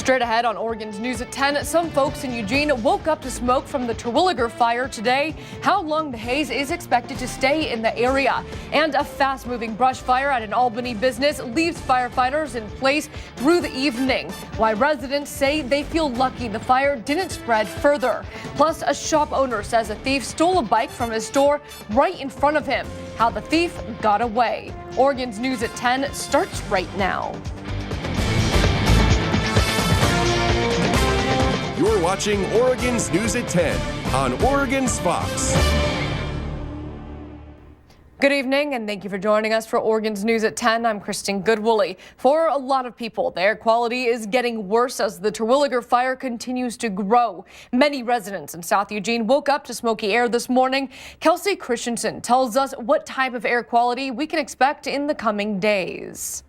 Straight ahead on Oregon's News at 10, some folks in Eugene woke up to smoke from the Terwilliger Fire today. How long the haze is expected to stay in the area. And a fast-moving brush fire at an Albany business leaves firefighters in place through the evening. Why residents say they feel lucky the fire didn't spread further. Plus, a shop owner says a thief stole a bike from his store right in front of him. How the thief got away. Oregon's News at 10 starts right now. You're watching Oregon's News at 10 on Oregon's Fox. Good evening and thank you for joining us for Oregon's News at 10. I'm Kristin Goodwillie. For a lot of people, the air quality is getting worse as the Terwilliger Fire continues to grow. Many residents in South Eugene woke up to smoky air this morning. Kristin tells us what type of air quality we can expect in the coming days.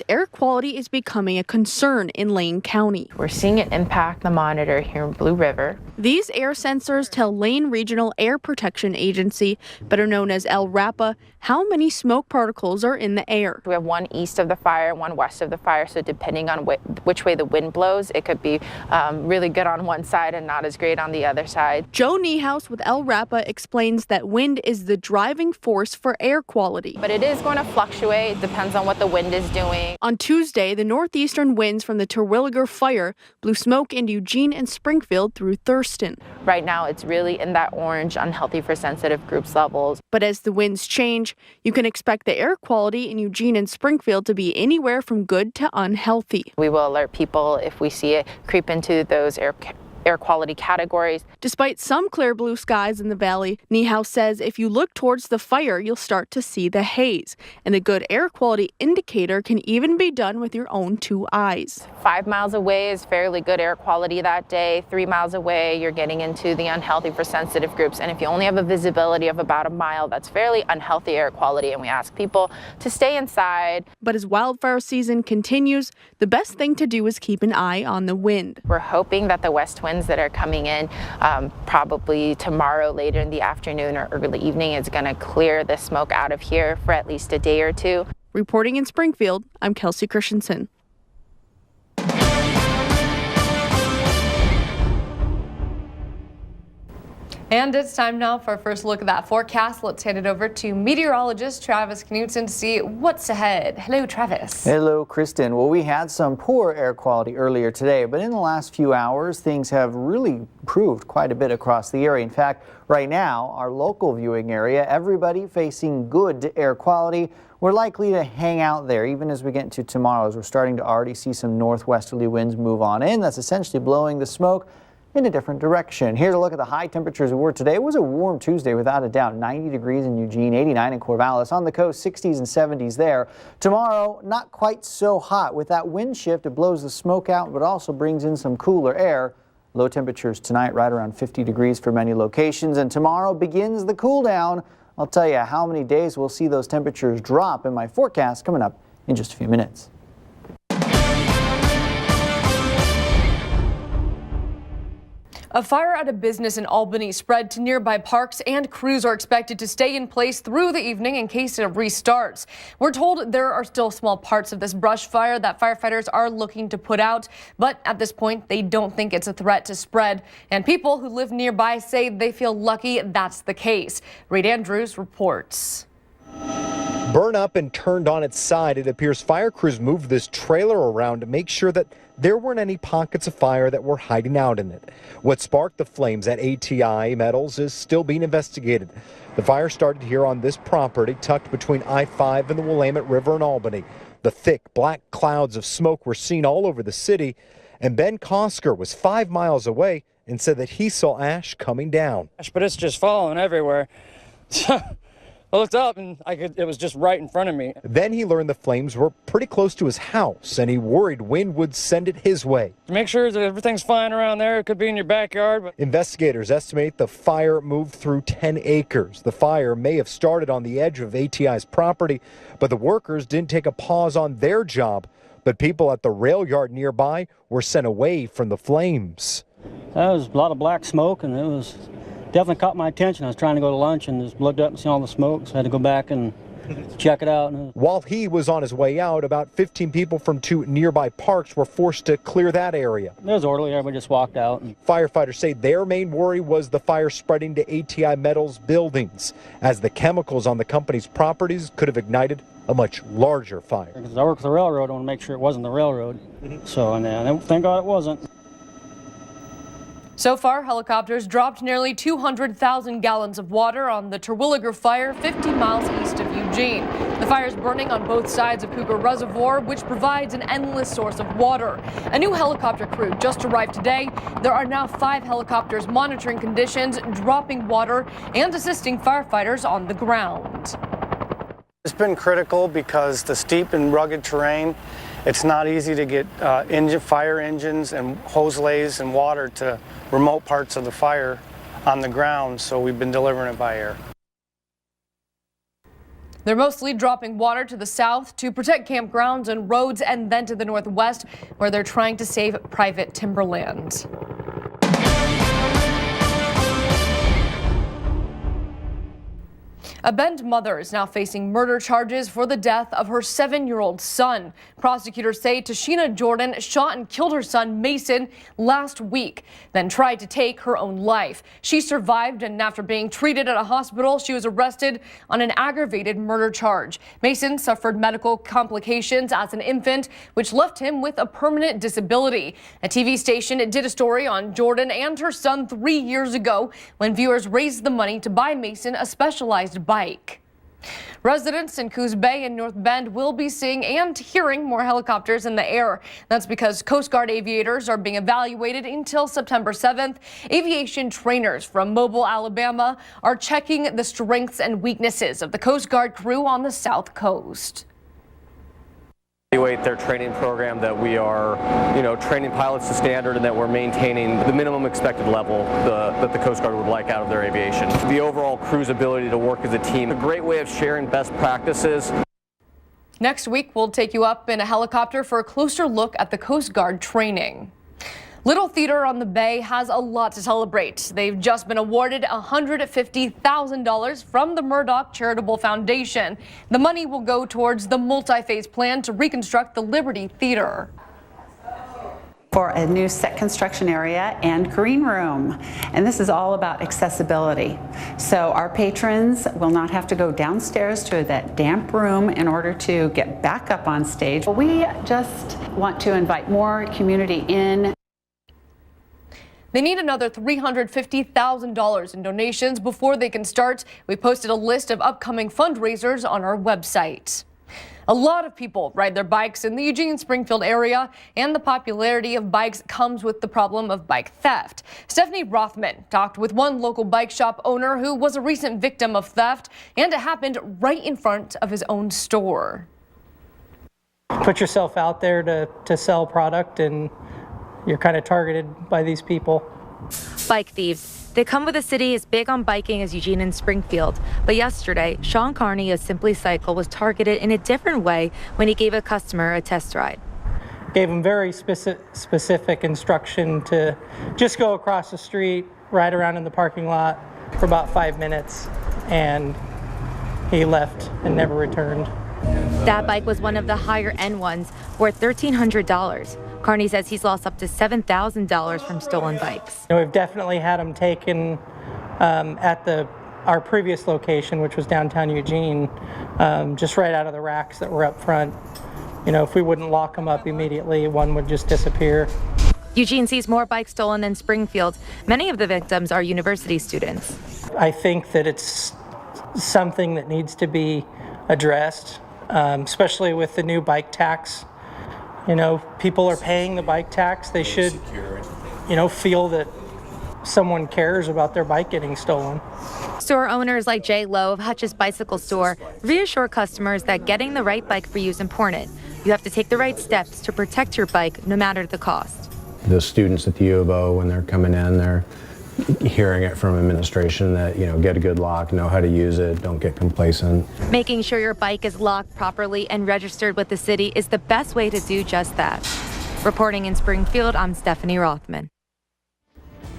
Air quality is becoming a concern in Lane County. We're seeing it impact the monitor here in Blue River. These air sensors tell Lane Regional Air Protection Agency, better known as LRAPA, how many smoke particles are in the air. We have one east of the fire, one west of the fire, so depending on which way the wind blows, it could be really good on one side and not as great on the other side. Joe Niehaus with LRAPA explains that wind is the driving force for air quality. But it is going to fluctuate, depends on what the wind is doing. On Tuesday, the northeastern winds from the Terwilliger Fire blew smoke into Eugene and Springfield through Thurston. Right now, it's really in that orange, unhealthy for sensitive groups levels. But as the winds change, you can expect the air quality in Eugene and Springfield to be anywhere from good to unhealthy. We will alert people if we see it creep into those air quality categories. Despite some clear blue skies in the valley, Niehaus says if you look towards the fire, you'll start to see the haze. And a good air quality indicator can even be done with your own 2 eyes. 5 miles away is fairly good air quality that day. 3 miles away, you're getting into the unhealthy for sensitive groups. And if you only have a visibility of about a mile, that's fairly unhealthy air quality. And we ask people to stay inside. But as wildfire season continues, the best thing to do is keep an eye on the wind. We're hoping that the west winds that are coming in probably tomorrow later in the afternoon or early evening is going to clear the smoke out of here for at least a day or two. Reporting in Springfield, I'm Kristin. And it's time now for our first look at that forecast. Let's hand it over to meteorologist Travis Knutson to see what's ahead. Hello, Travis. Hello, Kristin. Well, we had some poor air quality earlier today, but in the last few hours, things have really improved quite a bit across the area. In fact, right now, our local viewing area, everybody facing good air quality. We're likely to hang out there even as we get into tomorrow, as we're starting to already see some northwesterly winds move on in. That's essentially blowing the smoke in a different direction. Here to look at the high temperatures we were today. It was a warm Tuesday without a doubt. 90 degrees in Eugene, 89 in Corvallis. On the coast, 60s and 70s there. Tomorrow, not quite so hot. With that wind shift, it blows the smoke out, but also brings in some cooler air. Low temperatures tonight, right around 50 degrees for many locations. And tomorrow begins the cool down. I'll tell you how many days we'll see those temperatures drop in my forecast coming up in just a few minutes. A fire at a business in Albany spread to nearby parks, and crews are expected to stay in place through the evening in case it restarts. We're told there are still small parts of this brush fire that firefighters are looking to put out, but at this point, they don't think it's a threat to spread. And people who live nearby say they feel lucky that's the case. Reed Andrews reports. Burn up and turned on its side, it appears fire crews moved this trailer around to make sure that there weren't any pockets of fire that were hiding out in it. What sparked the flames at ATI Metals is still being investigated. The fire started here on this property tucked between I-5 and the Willamette River in Albany. The thick black clouds of smoke were seen all over the city, and Ben Kosker was 5 miles away and said that he saw ash coming down. But it's just falling everywhere. I looked up and it was just right in front of me. Then he learned the flames were pretty close to his house, and he worried wind would send it his way. Make sure that everything's fine around there. It could be in your backyard. But investigators estimate the fire moved through 10 acres. The fire may have started on the edge of ATI's property, but the workers didn't take a pause on their job. But people at the rail yard nearby were sent away from the flames. There was a lot of black smoke, and it was definitely caught my attention. I was trying to go to lunch and just looked up and seen all the smoke, so I had to go back and check it out. While he was on his way out, about 15 people from 2 nearby parks were forced to clear that area. It was orderly. Everybody just walked out. Firefighters say their main worry was the fire spreading to ATI Metals buildings, as the chemicals on the company's properties could have ignited a much larger fire. Because I work with the railroad, I want to make sure it wasn't the railroad. So, and thank God it wasn't. So far, helicopters dropped nearly 200,000 gallons of water on the Terwilliger Fire 50 miles east of Eugene. The fire is burning on both sides of Cougar Reservoir, which provides an endless source of water. A new helicopter crew just arrived today. There are now 5 helicopters monitoring conditions, dropping water, and assisting firefighters on the ground. It's been critical because the steep and rugged terrain, it's not easy to get fire engines and hose lays and water to remote parts of the fire on the ground, so we've been delivering it by air. They're mostly dropping water to the south to protect campgrounds and roads, and then to the northwest, where they're trying to save private timberland. A Bend mother is now facing murder charges for the death of her 7-year-old son. Prosecutors say Tashina Jordan shot and killed her son Mason last week, then tried to take her own life. She survived, and after being treated at a hospital, she was arrested on an aggravated murder charge. Mason suffered medical complications as an infant, which left him with a permanent disability. A TV station did a story on Jordan and her son 3 years ago when viewers raised the money to buy Mason a specialized bike. Residents in Coos Bay and North Bend will be seeing and hearing more helicopters in the air. That's because Coast Guard aviators are being evaluated until September 7th. Aviation trainers from Mobile, Alabama are checking the strengths and weaknesses of the Coast Guard crew on the South Coast. Evaluate their training program, that we are, training pilots to standard, and that we're maintaining the minimum expected level that the Coast Guard would like out of their aviation. The overall crew's ability to work as a team, a great way of sharing best practices. Next week, we'll take you up in a helicopter for a closer look at the Coast Guard training. Little Theater on the Bay has a lot to celebrate. They've just been awarded $150,000 from the Murdoch Charitable Foundation. The money will go towards the multi-phase plan to reconstruct the Liberty Theater. For a new set construction area and green room. And this is all about accessibility. So our patrons will not have to go downstairs to that damp room in order to get back up on stage. We just want to invite more community in. They need another $350,000 in donations before they can start. We posted a list of upcoming fundraisers on our website. A lot of people ride their bikes in the Eugene-Springfield area, and the popularity of bikes comes with the problem of bike theft. Stephanie Rothman talked with one local bike shop owner who was a recent victim of theft, and it happened right in front of his own store. Put yourself out there to sell product, and you're kind of targeted by these people. Bike thieves. They come with a city as big on biking as Eugene and Springfield. But yesterday, Sean Carney of Simply Cycle was targeted in a different way when he gave a customer a test ride. Gave him very specific instruction to just go across the street, ride around in the parking lot for about 5 minutes, and he left and never returned. That bike was one of the higher end ones, worth $1,300. Carney says he's lost up to $7,000 from stolen bikes. We've definitely had them taken at our previous location, which was downtown Eugene, just right out of the racks that were up front. If we wouldn't lock them up immediately, one would just disappear. Eugene sees more bikes stolen than Springfield. Many of the victims are university students. I think that it's something that needs to be addressed, especially with the new bike tax. People are paying the bike tax. They should, feel that someone cares about their bike getting stolen. Store owners like Jay Lowe of Hutch's Bicycle Store reassure customers that getting the right bike for you is important. You have to take the right steps to protect your bike, no matter the cost. The students at the U of O, when they're coming in, they're hearing it from administration that, get a good lock, know how to use it, don't get complacent. Making sure your bike is locked properly and registered with the city is the best way to do just that. Reporting in Springfield, I'm Stephanie Rothman.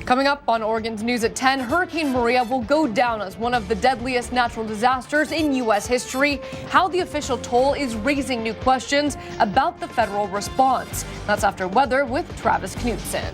Coming up on Oregon's News at 10, Hurricane Maria will go down as one of the deadliest natural disasters in U.S. history. How the official toll is raising new questions about the federal response. That's after weather with Travis Knutson.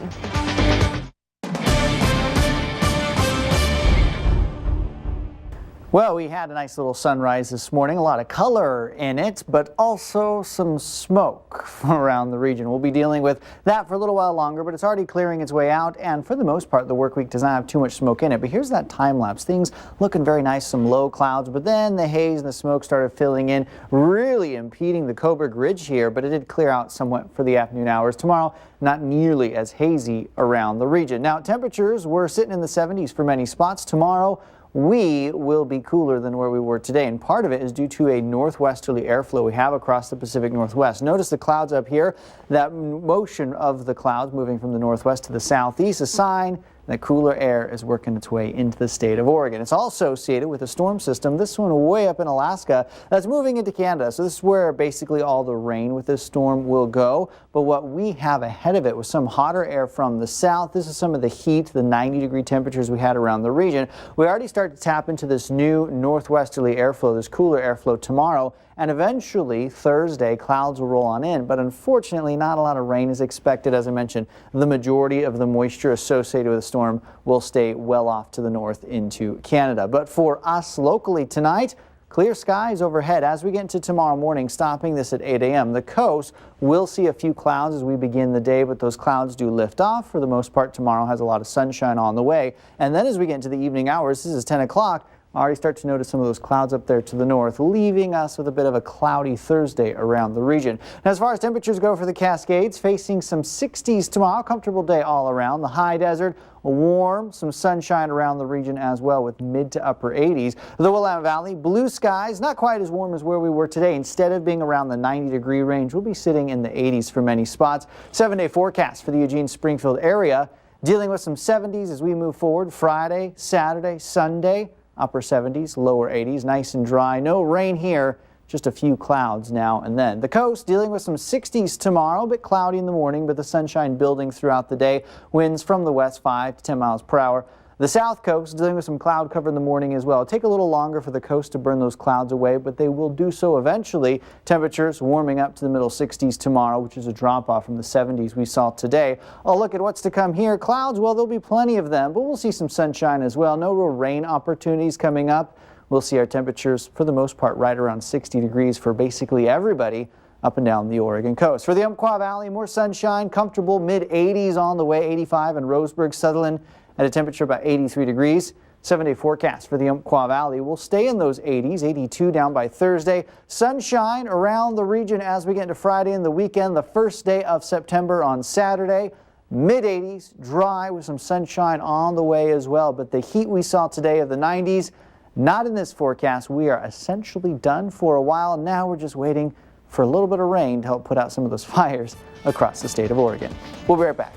Well, we had a nice little sunrise this morning, a lot of color in it, but also some smoke from around the region. We'll be dealing with that for a little while longer, but it's already clearing its way out, and for the most part, the work week does not have too much smoke in it. But here's that time lapse. Things looking very nice, some low clouds, but then the haze and the smoke started filling in, really impeding the Coburg Ridge here, but it did clear out somewhat for the afternoon hours. Tomorrow, not nearly as hazy around the region. Now, temperatures were sitting in the 70s for many spots. Tomorrow, we will be cooler than where we were today, and part of it is due to a northwesterly airflow we have across the Pacific Northwest. Notice the clouds up here, that motion of the clouds moving from the northwest to the southeast, a sign that cooler air is working its way into the state of Oregon. It's all associated with a storm system, this one way up in Alaska, that's moving into Canada. So this is where basically all the rain with this storm will go. But what we have ahead of it was some hotter air from the south. This is some of the heat, the 90-degree temperatures we had around the region. We already start to tap into this new northwesterly airflow, this cooler airflow tomorrow. And eventually, Thursday, clouds will roll on in, but unfortunately, not a lot of rain is expected. As I mentioned, the majority of the moisture associated with the storm will stay well off to the north into Canada. But for us locally tonight, clear skies overhead as we get into tomorrow morning, stopping this at 8 a.m. The coast will see a few clouds as we begin the day, but those clouds do lift off. For the most part, tomorrow has a lot of sunshine on the way. And then as we get into the evening hours, this is 10 o'clock, I already start to notice some of those clouds up there to the north, leaving us with a bit of a cloudy Thursday around the region. Now, as far as temperatures go for the Cascades, facing some 60s tomorrow, comfortable day all around. The high desert, warm, some sunshine around the region as well with mid to upper 80s. The Willamette Valley, blue skies, not quite as warm as where we were today. Instead of being around the 90-degree range, we'll be sitting in the 80s for many spots. 7-day forecast for the Eugene-Springfield area, dealing with some 70s as we move forward. Friday, Saturday, Sunday, upper 70s, lower 80s, nice and dry. No rain here, just a few clouds now and then. The coast dealing with some 60s tomorrow, a bit cloudy in the morning, but the sunshine building throughout the day. Winds from the west 5 to 10 miles per hour. The south coast dealing with some cloud cover in the morning as well. It'll take a little longer for the coast to burn those clouds away, but they will do so eventually. Temperatures warming up to the middle 60s tomorrow, which is a drop off from the 70s we saw today. A look at what's to come here. Clouds, well, there'll be plenty of them, but we'll see some sunshine as well. No real rain opportunities coming up. We'll see our temperatures for the most part right around 60 degrees for basically everybody up and down the Oregon coast. For the Umpqua Valley, more sunshine, comfortable mid 80s on the way, 85 in Roseburg, Sutherland, at a temperature about 83 degrees. 7-day forecast for the Umpqua Valley will stay in those 80s, 82 down by Thursday. Sunshine around the region as we get into Friday and the weekend, the first day of September on Saturday. Mid 80s, dry with some sunshine on the way as well. But the heat we saw today of the 90s, not in this forecast. We are essentially done for a while. Now we're just waiting for a little bit of rain to help put out some of those fires across the state of Oregon. We'll be right back.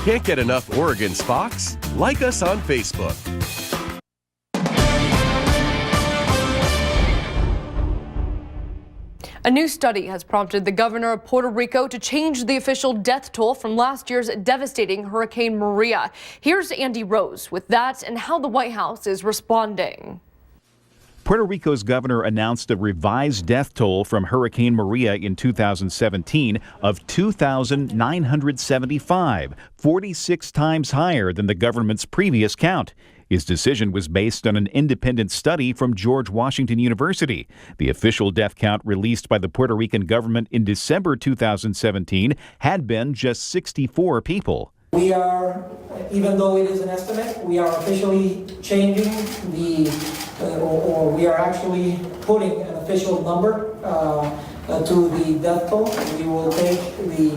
Can't get enough Oregon's Fox? Like us on Facebook. A new study has prompted the governor of Puerto Rico to change the official death toll from last year's devastating Hurricane Maria. Here's Andy Rose with that and how the White House is responding. Puerto Rico's governor announced a revised death toll from Hurricane Maria in 2017 of 2,975, 46 times higher than the government's previous count. His decision was based on an independent study from George Washington University. The official death count released by the Puerto Rican government in December 2017 had been just 64 people. We are, even though it is an estimate, we are officially changing or we are actually putting an official number to the death toll. We will take the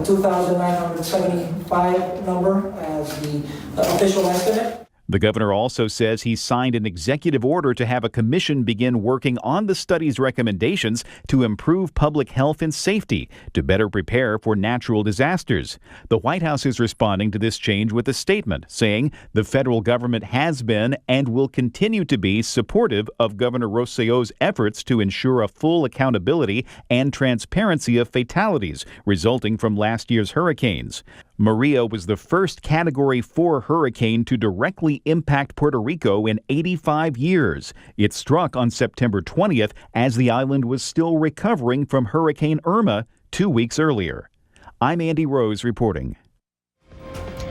2,975 number as the official estimate. The governor also says he signed an executive order to have a commission begin working on the study's recommendations to improve public health and safety to better prepare for natural disasters. The White House is responding to this change with a statement saying the federal government has been and will continue to be supportive of Governor Rossello's efforts to ensure a full accountability and transparency of fatalities resulting from last year's hurricanes. Maria was the first Category 4 hurricane to directly impact Puerto Rico in 85 years. It struck on September 20th as the island was still recovering from Hurricane Irma 2 weeks earlier. I'm Andy Rose reporting.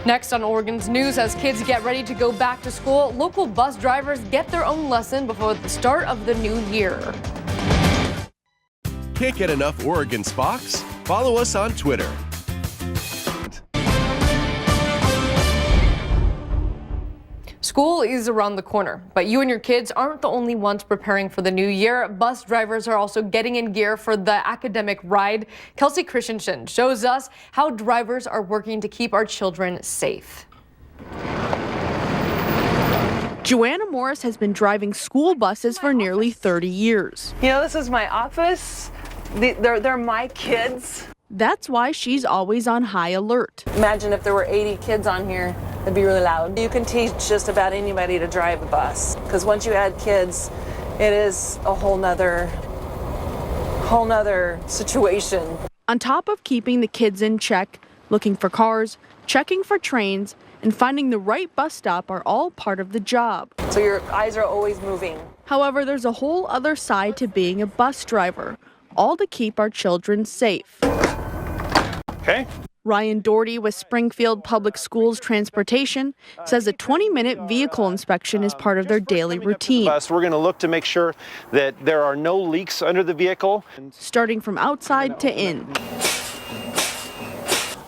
Next on Oregon's News, as kids get ready to go back to school, local bus drivers get their own lesson before the start of the new year. Can't get enough Oregon's Fox? Follow us on Twitter. School is around the corner, but you and your kids aren't the only ones preparing for the new year. Bus drivers are also getting in gear for the academic ride. Kelsey Christensen shows us how drivers are working to keep our children safe. Joanna Morris has been driving school buses for nearly 30 years. You know, this is my office. They're my kids. That's why she's always on high alert. Imagine if there were 80 kids on here, it'd be really loud. You can teach just about anybody to drive a bus, because once you add kids, it is a whole nother situation. On top of keeping the kids in check, looking for cars, checking for trains, and finding the right bus stop are all part of the job. So your eyes are always moving. However, there's a whole other side to being a bus driver, all to keep our children safe. Okay. Ryan Doherty with Springfield Public Schools Transportation says a 20-minute vehicle inspection is part of their daily routine. We're going to look to make sure that there are no leaks under the vehicle. Starting from outside to in.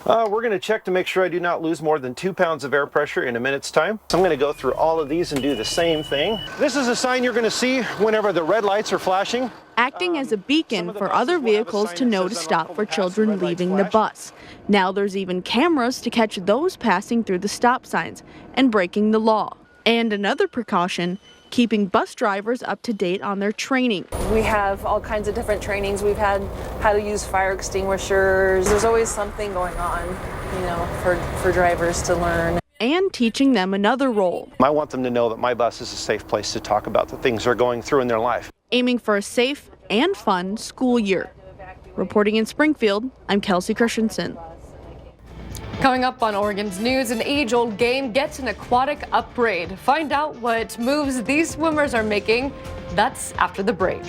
We're going to check to make sure I do not lose more than 2 pounds of air pressure in a minute's time. So I'm going to go through all of these and do the same thing. This is a sign you're going to see whenever the red lights are flashing. Acting as a beacon for other vehicles to know to stop for children leaving the bus. Now there's even cameras to catch those passing through the stop signs and breaking the law. And another precaution, keeping bus drivers up to date on their training. We have all kinds of different trainings. We've had how to use fire extinguishers. There's always something going on, you know, for drivers to learn. And teaching them another role. I want them to know that my bus is a safe place to talk about the things they're going through in their life. Aiming for a safe and fun school year. Reporting in Springfield, I'm Kelsey Christensen. Coming up on Oregon's News, an age-old game gets an aquatic upgrade. Find out what moves these swimmers are making. That's after the break.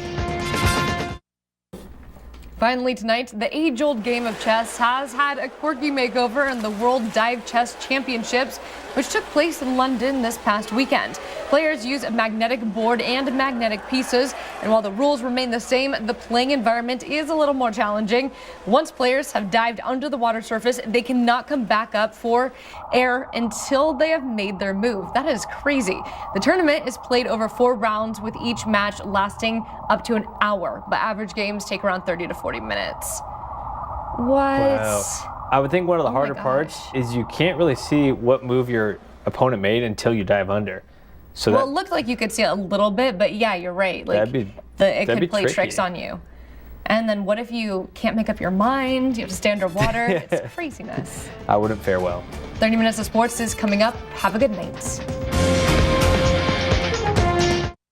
Finally tonight, the age-old game of chess has had a quirky makeover in the World Dive Chess Championships, which took place in London this past weekend. Players use a magnetic board and magnetic pieces, and while the rules remain the same, the playing environment is a little more challenging. Once players have dived under the water surface, they cannot come back up for air until they have made their move. That is crazy. The tournament is played over 4 rounds, with each match lasting up to an hour, but average games take around 30 to 40 minutes. What? Wow. I would think one of the harder parts is you can't really see what move your opponent made until you dive under. So well, it looked like you could see it a little bit, but yeah, you're right. Like it could play tricks on you. And then what if you can't make up your mind? You have to stay underwater. It's craziness. I wouldn't fare well. 30 minutes of sports is coming up. Have a good night.